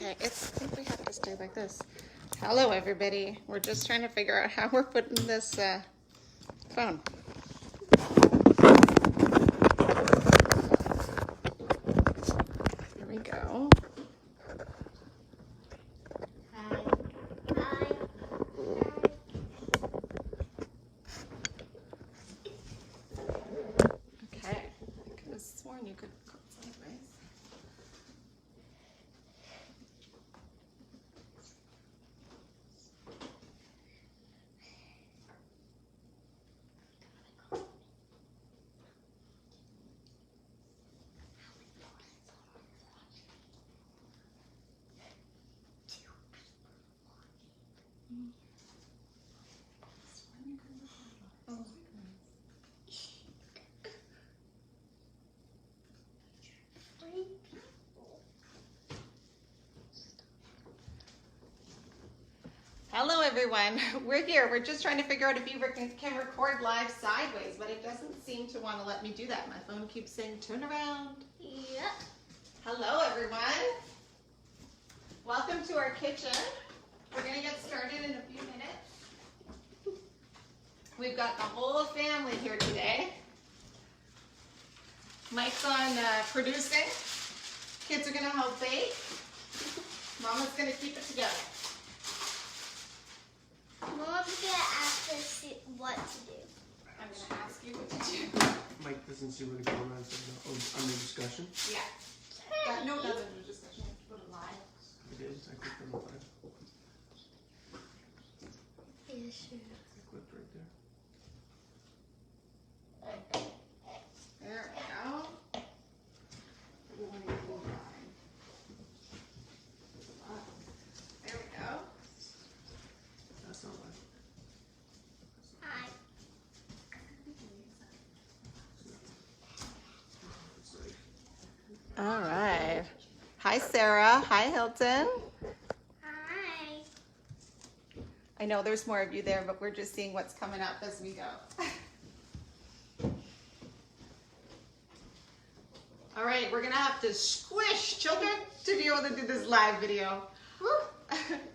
Okay, I think we have to stay like this. Hello, everybody. We're just trying to figure out how we're putting this phone. Here we go. Hi. Okay. I could have sworn you could go sideways. Hello, everyone. We're here. We're just trying to figure out if you can record live sideways, but it doesn't seem to want to let me do that. My phone keeps saying, turn around. Yep. Hello, everyone. Welcome to our kitchen. We're going to get started in a few minutes. We've got the whole family here today. Mike's on producing. Kids are going to help bake. Mama's going to keep it together. Mom's gonna ask us what to do. I'm going to ask you what to do. Mike doesn't see where the camera is under discussion. Yeah. No, that's under discussion. Put it live. It is. I clicked on the button. Yeah, sure. I clicked right there. There we go. We want to get a little line. There we go. That's not live. Hi. It's like, All right. Hi, Sarah. Hi, Hilton. Hi. I know there's more of you there, but we're just seeing what's coming up as we go. All right, we're gonna have to squish children to be able to do this live video.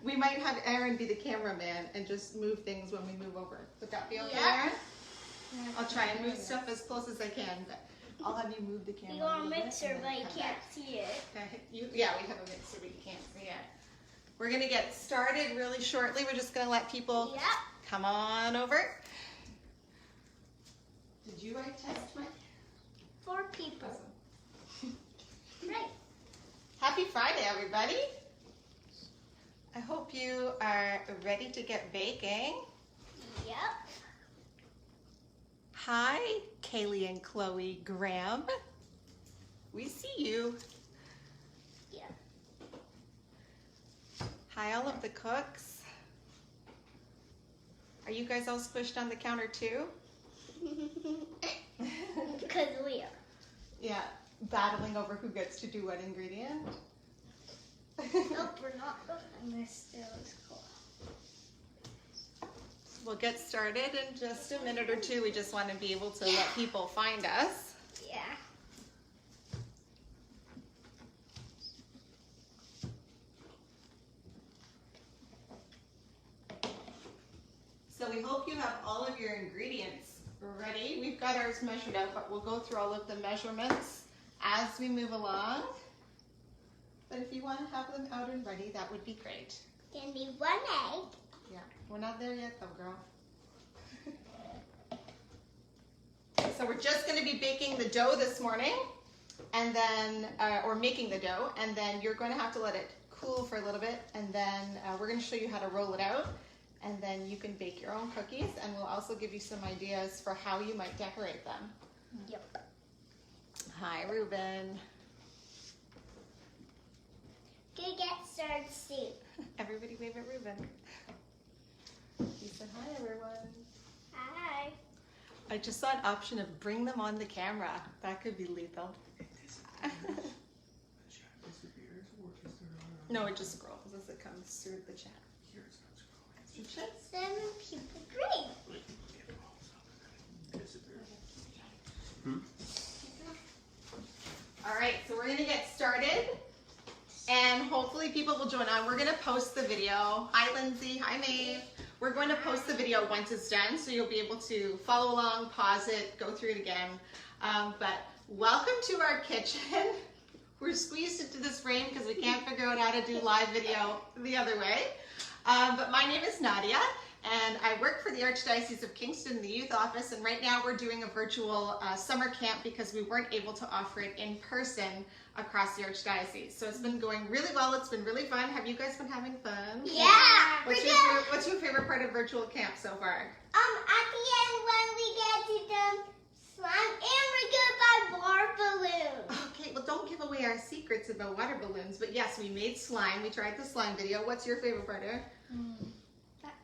We might have Aaron be the cameraman and just move things when we move over. Would that be okay, Yeah. Aaron? I'll try and move stuff as close as I can, but I'll have you move the camera. You got a little bit mixer, and then but you come can't back. see it. Okay. Yeah, we have a mixer, but you can't see it. We're gonna get started really shortly. We're just gonna let people Yep. come on over. Did you write test, Mike? 4 people. Right. Happy Friday, everybody. I hope you are ready to get baking. Yep. Hi, Kaylee and Chloe Graham. We see you. Yeah. Hi, all of the cooks. Are you guys all squished on the counter too? Because we are. Yeah, battling over who gets to do what ingredient. Nope, we're not. This still is cool. We'll get started in just a minute or two. We just want to be able to let people find us. Yeah. So we hope you have all of your ingredients ready. We've got ours measured out, but we'll go through all of the measurements as we move along. But if you want to have them out and ready, that would be great. Can be 1 egg. Yeah, we're not there yet though, girl. So we're just going to be baking the dough this morning, and then, or making the dough, and then you're going to have to let it cool for a little bit, and then we're going to show you how to roll it out, and then you can bake your own cookies, and we'll also give you some ideas for how you might decorate them. Yep. Hi, Ruben. Gonna get started soon. Everybody wave at Ruben. He said hi, everyone. Hi. I just saw an option of bring them on the camera. That could be lethal. it disappears or is there No, it just scrolls as it comes through the chat. here it's not scrolling. It should. 7 people. Great. It disappears. All right, so we're gonna get started, and hopefully hopefully people will join on. We're gonna post the video. Hi Lindsay, hi Maeve. We're going to post the video once it's done, so you'll be able to follow along, pause it, go through it again. But welcome to our kitchen. We're squeezed into this frame because we can't figure out how to do live video the other way. But my name is Nadia, and I work for the Archdiocese of Kingston, the youth office, and right now we're doing a virtual summer camp because we weren't able to offer it in person across the Archdiocese. So it's been going really well. It's been really fun. Have you guys been having fun? Yeah. What's your favorite part of virtual camp so far? At the end when we get to the slime and we get by water balloons. Okay, well don't give away our secrets about water balloons, but yes, we made slime. We tried the slime video. What's your favorite part, Eric?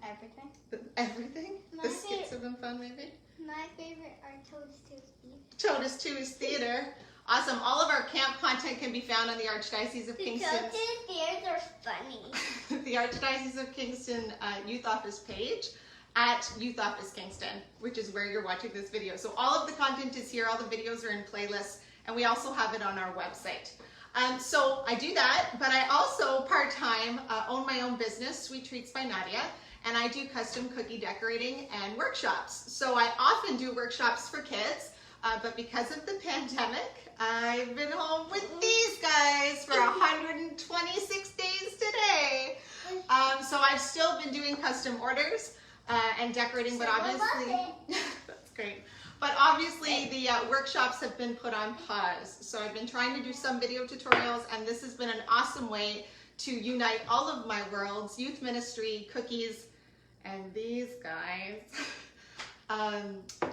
Everything. Everything? My The skits favorite- have been fun, maybe? My favorite are Toast Theater. Totus 2 is theater. Awesome. All of our camp content can be found on the Archdiocese of The Kingston. Toast Theaters are funny. The Archdiocese of Kingston Youth Office page at Youth Office Kingston, which is where you're watching this video. So all of the content is here. All the videos are in playlists, and we also have it on our website. So I do that, but I also part-time own my own business, Sweet Treats by Nadia, and I do custom cookie decorating and workshops. So I often do workshops for kids, but because of the pandemic, I've been home with these guys for 126 days today. So I've still been doing custom orders and decorating, but obviously, that's great. But obviously the workshops have been put on pause. So I've been trying to do some video tutorials, and this has been an awesome way to unite all of my worlds, youth ministry, cookies, and these guys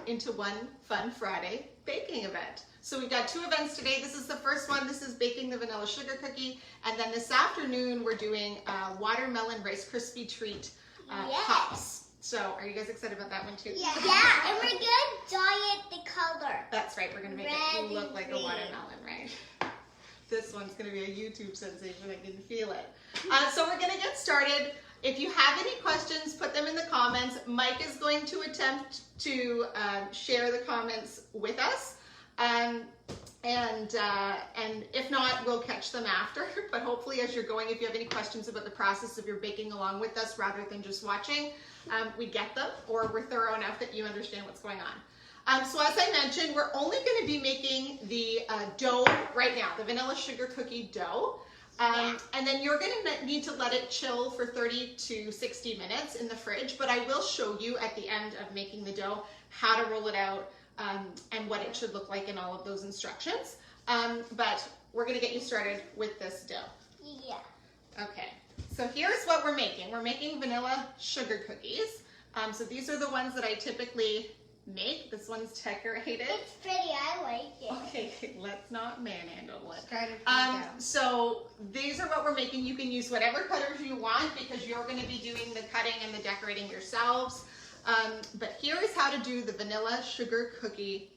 into one fun Friday baking event. So we've got two events today. This is the first one. This is baking the vanilla sugar cookie. And then this afternoon, we're doing watermelon Rice Krispie treat pops. So are you guys excited about that one too? Yeah, and we're gonna dye it the color. That's right. We're going to make Red it look and like a green. watermelon, right? This one's going to be a YouTube sensation. I can feel it. So we're going to get started. If you have any questions, put them in the comments. Mike is going to attempt to share the comments with us. And if not, we'll catch them after. But hopefully as you're going, if you have any questions about the process of your baking along with us rather than just watching, we get them, or we're thorough enough that you understand what's going on. So as I mentioned, we're only going to be making the dough right now, the vanilla sugar cookie dough. And then you're going to need to let it chill for 30 to 60 minutes in the fridge, but I will show you at the end of making the dough how to roll it out and what it should look like in all of those instructions. But we're going to get you started with this dough. Yeah. Okay, so here's what we're making. We're making vanilla sugar cookies. So these are the ones that I typically make. This one's decorated. It's pretty, I like it. Okay, let's not manhandle it. So these are what we're making. You can use whatever cutters you want because you're going to be doing the cutting and the decorating yourselves. But here is how to do the vanilla sugar cookie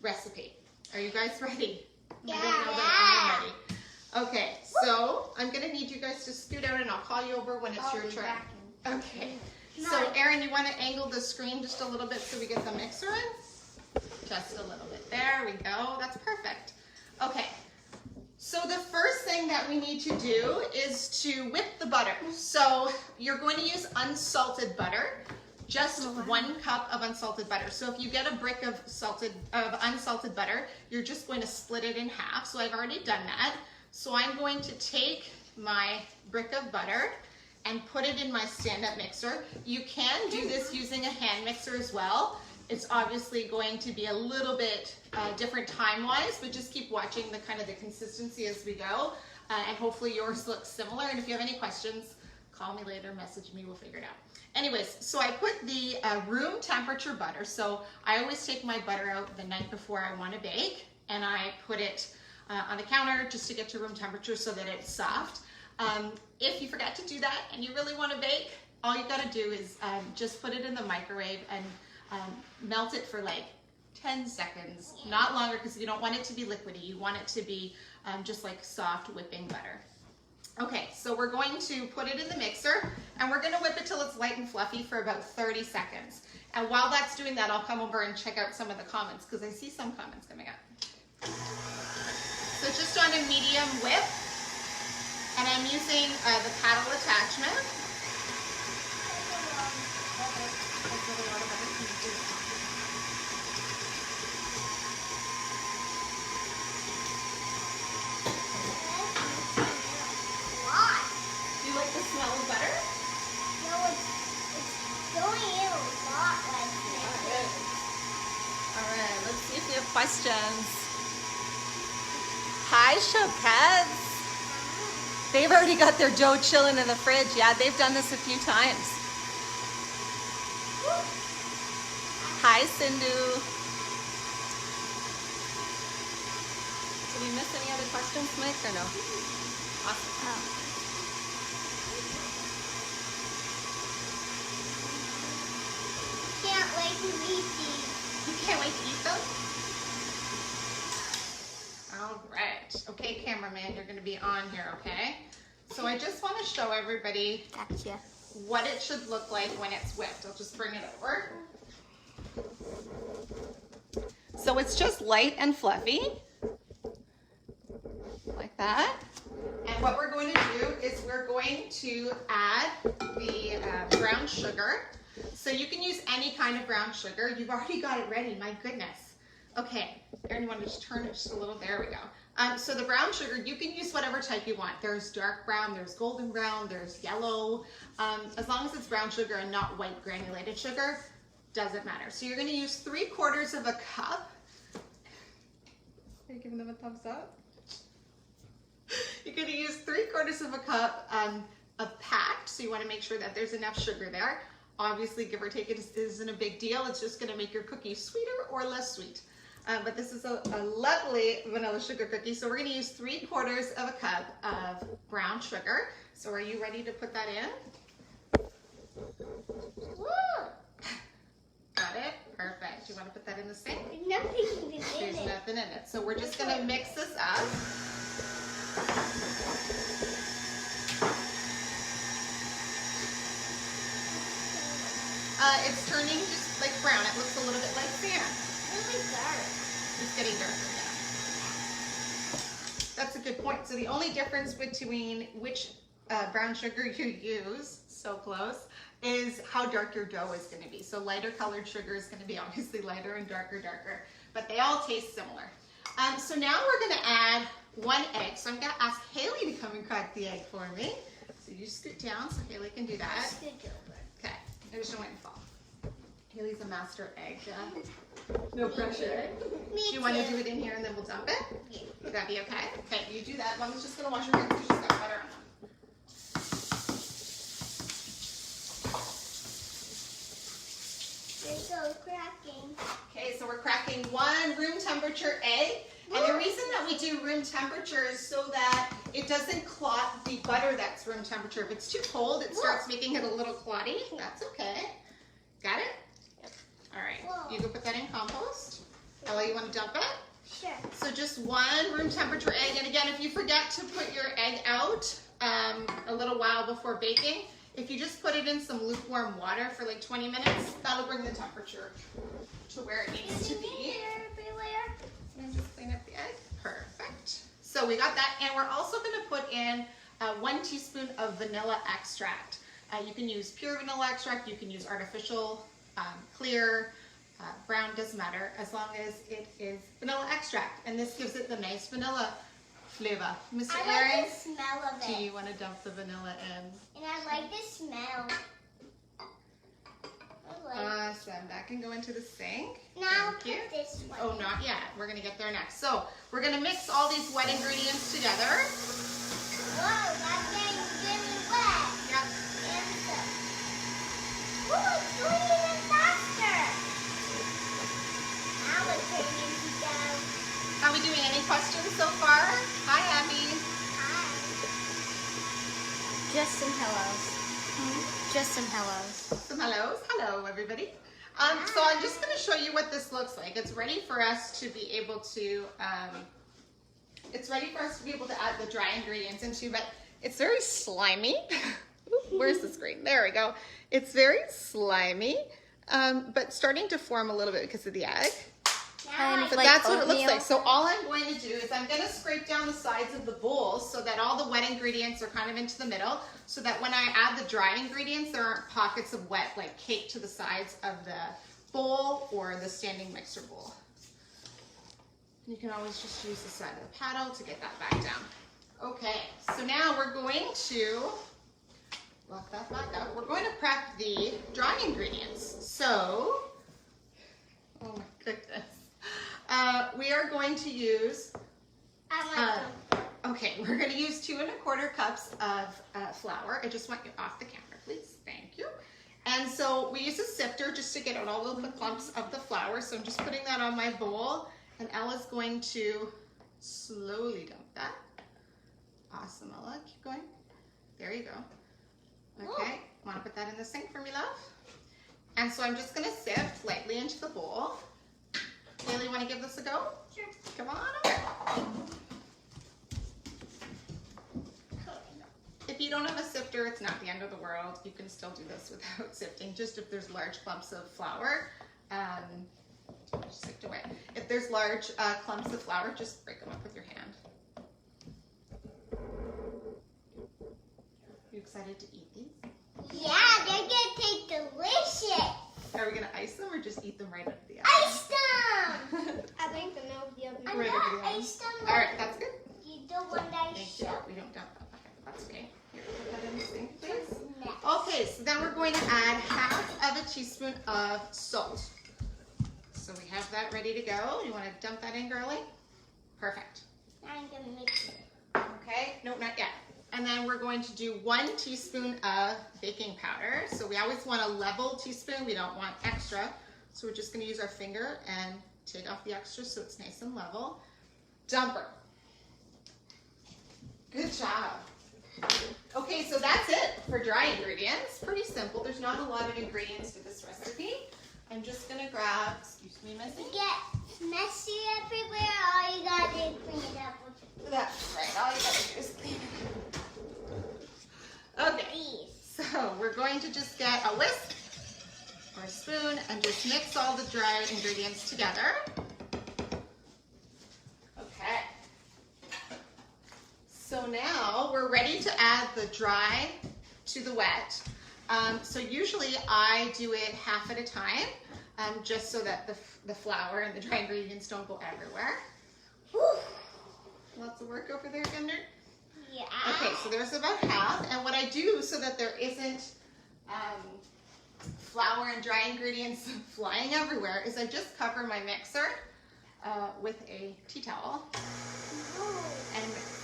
recipe. Are you guys ready? Yeah. I don't know that I'm ready. Okay, so I'm going to need you guys to scoot out and I'll call you over when it's your turn. Okay. So Erin, you want to angle the screen just a little bit so we get the mixer in? Just a little bit. There we go. That's perfect. Okay. So the first thing that we need to do is to whip the butter. So you're going to use unsalted butter. Just 1 cup of unsalted butter. So if you get a brick of unsalted butter, you're just going to split it in half. So I've already done that. So I'm going to take my brick of butter and put it in my stand-up mixer. You can do this using a hand mixer as well. It's obviously going to be a little bit different time-wise, but just keep watching the kind of the consistency as we go. And hopefully yours looks similar. And if you have any questions, call me later, message me, we'll figure it out. Anyways, so I put the room temperature butter. So I always take my butter out the night before I want to bake, and I put it on the counter just to get to room temperature so that it's soft. If you forget to do that and you really want to bake, all you got to do is just put it in the microwave and melt it for like 10 seconds, not longer, because you don't want it to be liquidy. You want it to be just like soft whipping butter. Okay, so we're going to put it in the mixer and we're going to whip it till it's light and fluffy for about 30 seconds. And while that's doing that, I'll come over and check out some of the comments because I see some comments coming up. So just on a medium whip, and I mean using the paddle attachment. Do you like the smell of butter? No, it's going in a lot like this. All right, let's see if we have questions. Hi, Choquettes. They've already got their dough chilling in the fridge. Yeah, they've done this a few times. Hi, Sindhu. Did we miss any other questions, Mike, or no? Awesome. Can't wait to eat these. You can't wait to eat them? All right. Okay, cameraman, you're going to be on here, okay? So I just want to show everybody Gotcha. what it should look like when it's whipped. I'll just bring it over. So it's just light and fluffy, like that. And what we're going to do is we're going to add the brown sugar. So you can use any kind of brown sugar. You've already got it ready, my goodness. Okay, Erin, you want to just turn it just a little, there we go. So the brown sugar, you can use whatever type you want. There's dark brown, there's golden brown, there's yellow. As long as it's brown sugar and not white granulated sugar, doesn't matter. So you're going to use 3/4 of a cup. Are you giving them a thumbs up? You're going to use 3/4 of a cup of packed. So you want to make sure that there's enough sugar there. Obviously, give or take, it isn't a big deal. It's just going to make your cookies sweeter or less sweet. But this is a lovely vanilla sugar cookie. So we're going to use 3/4 of a cup of brown sugar. So are you ready to put that in? Woo! Got it? Perfect. You want to put that in the sink? There's nothing even in There's it. nothing in it. So we're just going to mix this up. It's turning just like brown. It looks a little bit like sand. Really dark. It's getting darker now. That's a good point. So the only difference between which brown sugar you use, so close, is how dark your dough is going to be. So lighter colored sugar is going to be obviously lighter and darker, but they all taste similar. So now we're going to add 1 egg. So I'm going to ask Haley to come and crack the egg for me. So you scoot down so Haley can do that. Scoot over. Okay, I just don't want you to fall. Haley's a master egg. No pressure. Me Do you want to too. do it in here and then we'll dump it? Yeah. Would that be okay? Okay, you do that. Mom's just going to wash your hands because she's got butter on them. It's so cracking. Okay, so we're cracking 1 room temperature egg. And the reason that we do room temperature is so that it doesn't clot the butter that's room temperature. If it's too cold, it starts making it a little clotty. That's okay. Got it? Yep. All right, Whoa. you go put that in compost. Ella, you want to dump it? Sure. So just 1 room temperature egg. And again, if you forget to put your egg out a little while before baking, if you just put it in some lukewarm water for like 20 minutes, that'll bring the temperature to where it needs to be. Everywhere. And just clean up the egg. Perfect. So we got that. And we're also going to put in 1 teaspoon of vanilla extract. You can use pure vanilla extract. You can use artificial, clear, brown, doesn't matter, as long as it is vanilla extract. And this gives it the nice vanilla flavor. Mr. I like Aaron, the smell of do it. you want to dump the vanilla in? And I like the smell. I like Awesome. That can go into the sink. Now Thank you. put this one. Oh, not yet. We're going to get there next. So we're going to mix all these wet ingredients together. Whoa, that's getting really wet. Yep. And so. Ooh, it's going even faster. Now it's turning into dough. How are we doing? Any questions so far? Hi, Abby. Hi. Just some hellos. Just some hellos. Some hellos. Hello, everybody. So I'm just going to show you what this looks like. It's ready for us to be able to. It's ready for us to be able to add the dry ingredients into, but it's very slimy. Ooh, where's the screen? There we go. It's very slimy, but starting to form a little bit because of the egg. Now Kind of But like that's what it looks oatmeal. like. So all I'm going to do is I'm going to scrape down the sides of the bowl so that all the wet ingredients are kind of into the middle, so that when I add the dry ingredients, there aren't pockets of wet like caked to the sides of the bowl or the standing mixer bowl. You can always just use the side of the paddle to get that back down. Okay, so now we're going to lock that back up. We're going to prep the dry ingredients. So, oh my goodness. We are going to use, okay, we're going to use 2 1/4 cups of flour. I just want you off the camera, please. Thank you. And so we use a sifter just to get out all of the clumps of the flour. So I'm just putting that on my bowl, and Ella's going to slowly dump that. Awesome, Ella. Keep going. There you go. Okay, want to put that in the sink for me, love? And so I'm just going to sift lightly into the bowl. Haley, want to give this a go? Sure. Come on over. If you don't have a sifter, it's not the end of the world. You can still do this without sifting, just if there's large clumps of flour. Just sift away. If there's large clumps of flour, just break them up with your hand. You excited to eat these? Yeah, they're gonna taste delicious. Are we going to ice them or just eat them right out of the oven? Ice them. I think the milk the oven. I'm Right not over the oven. ice them. All right, that's good. You don't want that Thank you. shit. We don't dump that. Okay, that's okay. Here, put that in the sink, please. Next. Okay, so then we're going to add 1/2 of a teaspoon of salt. So we have that ready to go. You want to dump that in, girly? Perfect. Now I'm gonna mix it. Okay, no, not yet. And then we're going to do 1 teaspoon of baking powder. So we always want a level teaspoon. We don't want extra. So we're just going to use our finger and take off the extra so it's nice and level. Dumper. Good job. Okay, so that's it for dry ingredients. Pretty simple. There's not a lot of ingredients to this recipe. I'm just going to grab, excuse me, Missy. It gets messy everywhere. All you gotta do is clean it up with That's right. All you got to do is clean it. Okay. these. So we're going to just get a whisk or a spoon and just mix all the dry ingredients together. Okay. So now we're ready to add the dry to the wet. So usually I do it half at a time, just so that the flour and the dry ingredients don't go everywhere. Whew. Lots of work over there, Gender. Yeah. Okay, so there's about half, and what I do so that there isn't flour and dry ingredients flying everywhere is I just cover my mixer with a tea towel and mix.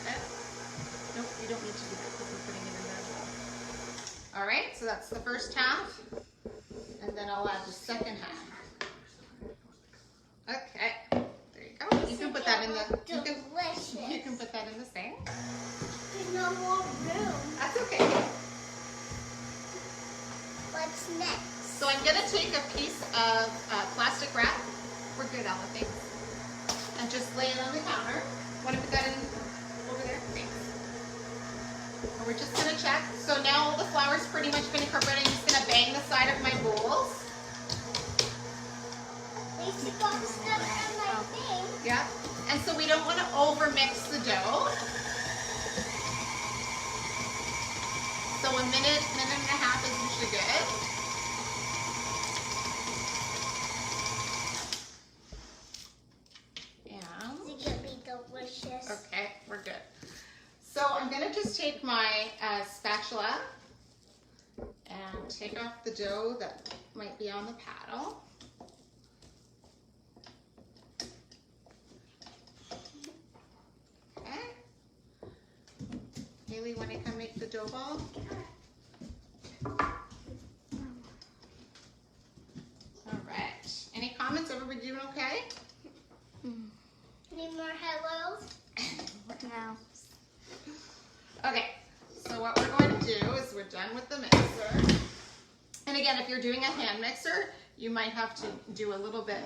Okay. Nope, you don't need to do that because we're putting it in there. All right, so that's the first half, and then I'll add the second half. Okay, there you go. You can put that in the. Delicious. You can put that in the sink. There's no more room. That's okay. What's next? So I'm gonna take a piece of plastic wrap. We're good, Ella, thanks. And just lay it on the counter. Want to put that in over there? Thanks. And we're just gonna check. So now all the flour's pretty much been incorporated. I'm just gonna bang the side of my bowls. Lisa got stuff on my thing. Yeah. And so we don't want to over mix the dough. So a minute and a half is usually good. And It's gonna be delicious. okay, we're good. So I'm gonna just take my spatula and take off the dough that might be on the paddle. Okay. Haley, want to come make the dough ball? All right. Any comments? Everybody doing okay? Need more hellos? No. Okay, so what we're going to do is we're done with the mixer. And again, if you're doing a hand mixer, you might have to do a little bit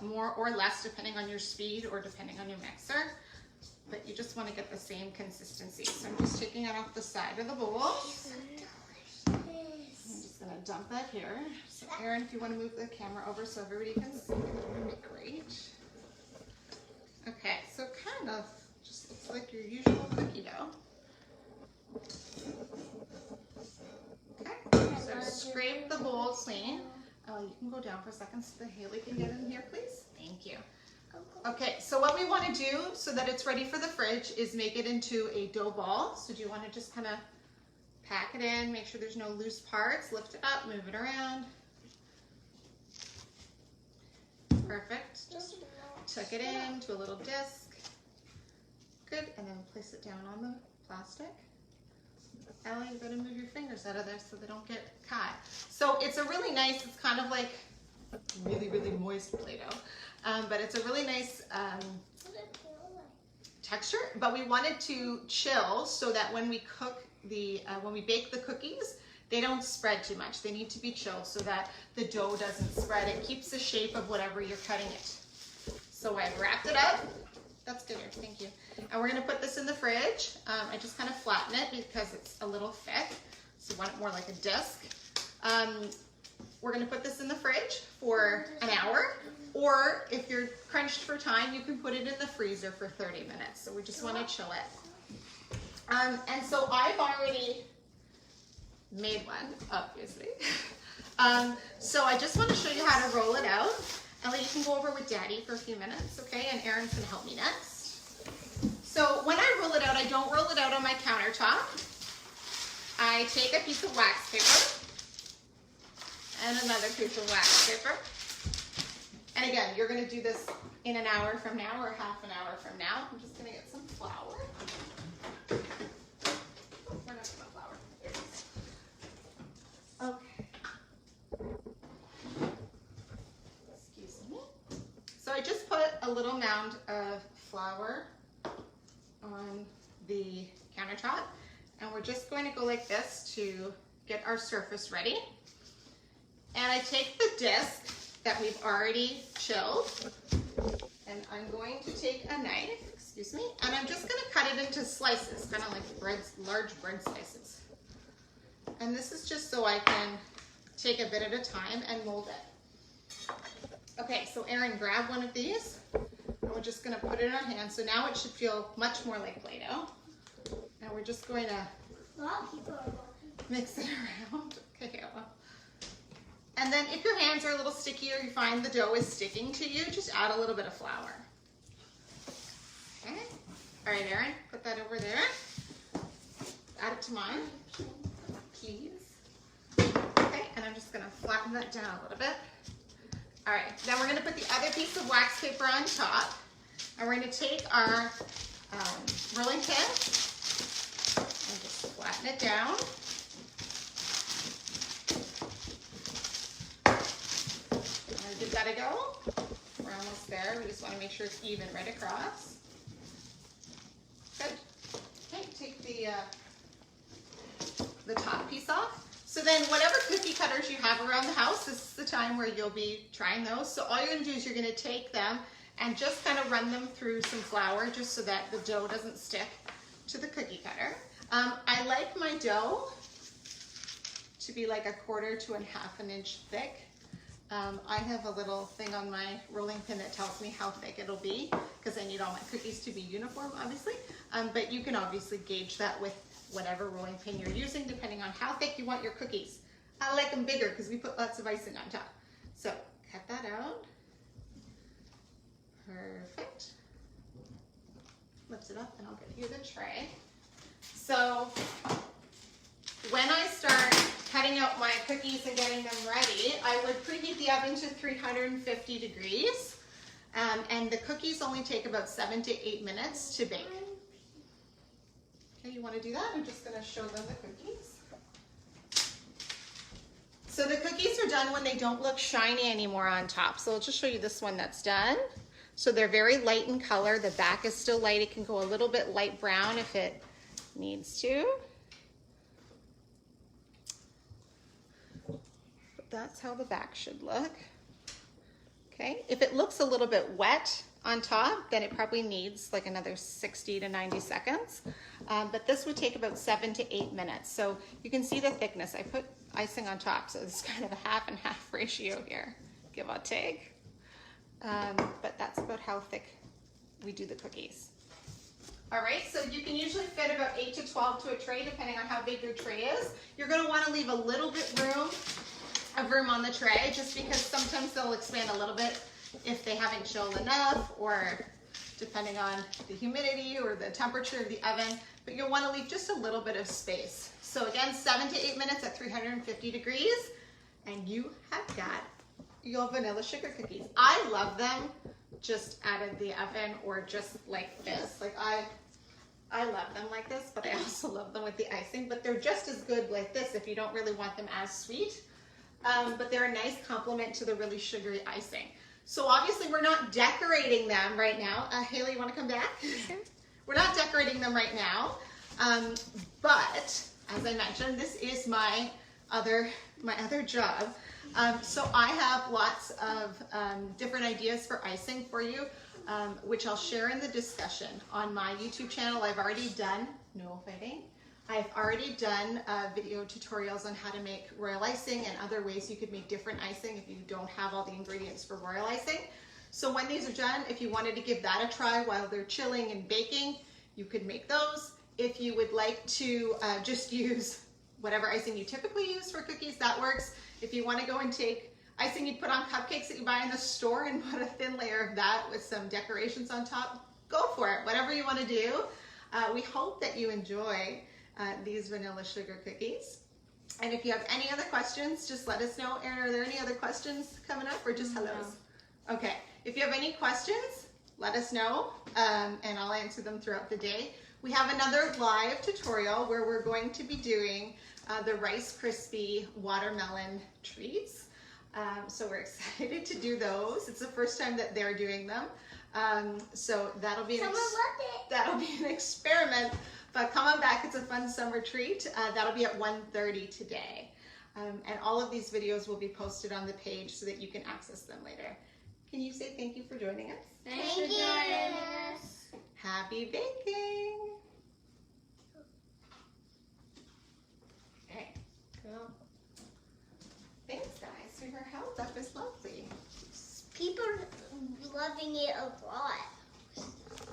more or less depending on your speed or depending on your mixer. But you just want to get the same consistency. So I'm just taking it off the side of the bowl. So delicious. I'm just gonna dump that here. So Erin, if you want to move the camera over so everybody can see, that would be great. Okay, so it kind of just looks like your usual cookie dough. Okay, so scrape the bowl clean. Oh, you can go down for a second so that Haley can get in here, please. Thank you. Okay, so what we want to do so that it's ready for the fridge is make it into a dough ball. So do you want to just kind of pack it in, make sure there's no loose parts, lift it up, move it around. Perfect. Just tuck it into a little disc. Good, and then place it down on the plastic. Ellie, you gotta move your fingers out of there so they don't get caught. So it's a really nice, it's kind of like really, really moist Play-Doh. But it's a really nice texture, but we want it to chill so that when we cook when we bake the cookies, they don't spread too much. They need to be chilled so that the dough doesn't spread. It keeps the shape of whatever you're cutting it. So I've wrapped it up. That's good, thank you. And we're gonna put this in the fridge. I just kind of flatten it because it's a little thick, so you want it more like a disc. We're gonna put this in the fridge for an hour, or if you're crunched for time, you can put it in the freezer for 30 minutes. So we just wanna chill it. And so I've already made one, obviously. So I just wanna show you how to roll it out. Ellie, you can go over with Daddy for a few minutes, okay? And Erin's gonna help me next. So when I roll it out, I don't roll it out on my countertop. I take a piece of wax paper and another piece of wax paper. And again, you're gonna do this in an hour from now or half an hour from now. I'm just gonna get some flour. We're not gonna flour. There it is. Okay. Excuse me. So I just put a little mound of flour on the countertop, and we're just going to go like this to get our surface ready. And I take the disc that we've already chilled, and I'm going to take a knife, excuse me, and I'm just going to cut it into slices, kind of like large bread slices. And this is just so I can take a bit at a time and mold it. Okay, so Erin, grab one of these, and we're just going to put it in our hand. So now it should feel much more like Play-Doh. And we're just going to mix it around. Okay, well. And then if your hands are a little sticky or you find the dough is sticking to you, just add a little bit of flour. Okay. All right, Erin, put that over there. Add it to mine, please. Okay, and I'm just gonna flatten that down a little bit. All right, now we're gonna put the other piece of wax paper on top, and we're gonna take our rolling pin and just flatten it down. Give that a go. We're almost there. We just want to make sure it's even right across. Good. Okay, take the top piece off. So then whatever cookie cutters you have around the house, this is the time where you'll be trying those. So all you're going to do is you're going to take them and just kind of run them through some flour just so that the dough doesn't stick to the cookie cutter. I like my dough to be like 1/4 to 1/2 inch thick. I have a little thing on my rolling pin that tells me how thick it'll be because I need all my cookies to be uniform, obviously. But you can obviously gauge that with whatever rolling pin you're using, depending on how thick you want your cookies. I like them bigger because we put lots of icing on top. So cut that out. Perfect. Lift it up and I'll get you the tray. So when I start cutting out my cookies and getting them ready, I would preheat the oven to 350 degrees. And the cookies only take about 7 to 8 minutes to bake. Okay, you want to do that? I'm just going to show them the cookies. So the cookies are done when they don't look shiny anymore on top. So I'll just show you this one that's done. So they're very light in color. The back is still light. It can go a little bit light brown if it needs to. That's how the back should look. Okay, if it looks a little bit wet on top, then it probably needs like another 60 to 90 seconds. but this would take about 7 to 8 minutes. So you can see the thickness. I put icing on top, so it's kind of a half and half ratio here, give or take. But that's about how thick we do the cookies. All right, so you can usually fit about 8 to 12 to a tray, depending on how big your tray is. You're gonna wanna leave a little bit of room on the tray, just because sometimes they'll expand a little bit if they haven't chilled enough, or depending on the humidity or the temperature of the oven, but you'll wanna leave just a little bit of space. So again, 7 to 8 minutes at 350 degrees, and you have got your vanilla sugar cookies. I love them just out of the oven or just like this. Like I love them like this, but I also love them with the icing, but they're just as good like this if you don't really want them as sweet. But they're a nice complement to the really sugary icing. So obviously we're not decorating them right now. Haley, you want to come back? Sure. We're not decorating them right now, but as I mentioned, this is my other job. So I have lots of different ideas for icing for you, which I'll share in the discussion on my YouTube channel. I've already done, no fighting, I've already done video tutorials on how to make royal icing and other ways you could make different icing if you don't have all the ingredients for royal icing. So when these are done, if you wanted to give that a try while they're chilling and baking, you could make those. If you would like to just use whatever icing you typically use for cookies, that works. If you want to go and take icing you put on cupcakes that you buy in the store and put a thin layer of that with some decorations on top, go for it. Whatever you want to do. We hope that you enjoy these vanilla sugar cookies. And if you have any other questions, just let us know. Erin, are there any other questions coming up or just hellos? No. Okay. If you have any questions, let us know and I'll answer them throughout the day. We have another live tutorial where we're going to be doing the Rice Krispie watermelon treats. So we're excited to do those. It's the first time that they're doing them. So that'll be an experiment, but come on back. It's a fun summer treat. That'll be at 1:30 today. And all of these videos will be posted on the page so that you can access them later. Can you say thank you for joining us? Thank you. Happy baking. Okay. Cool. Thanks, guys. We were held up. It's lovely. People are loving it a lot.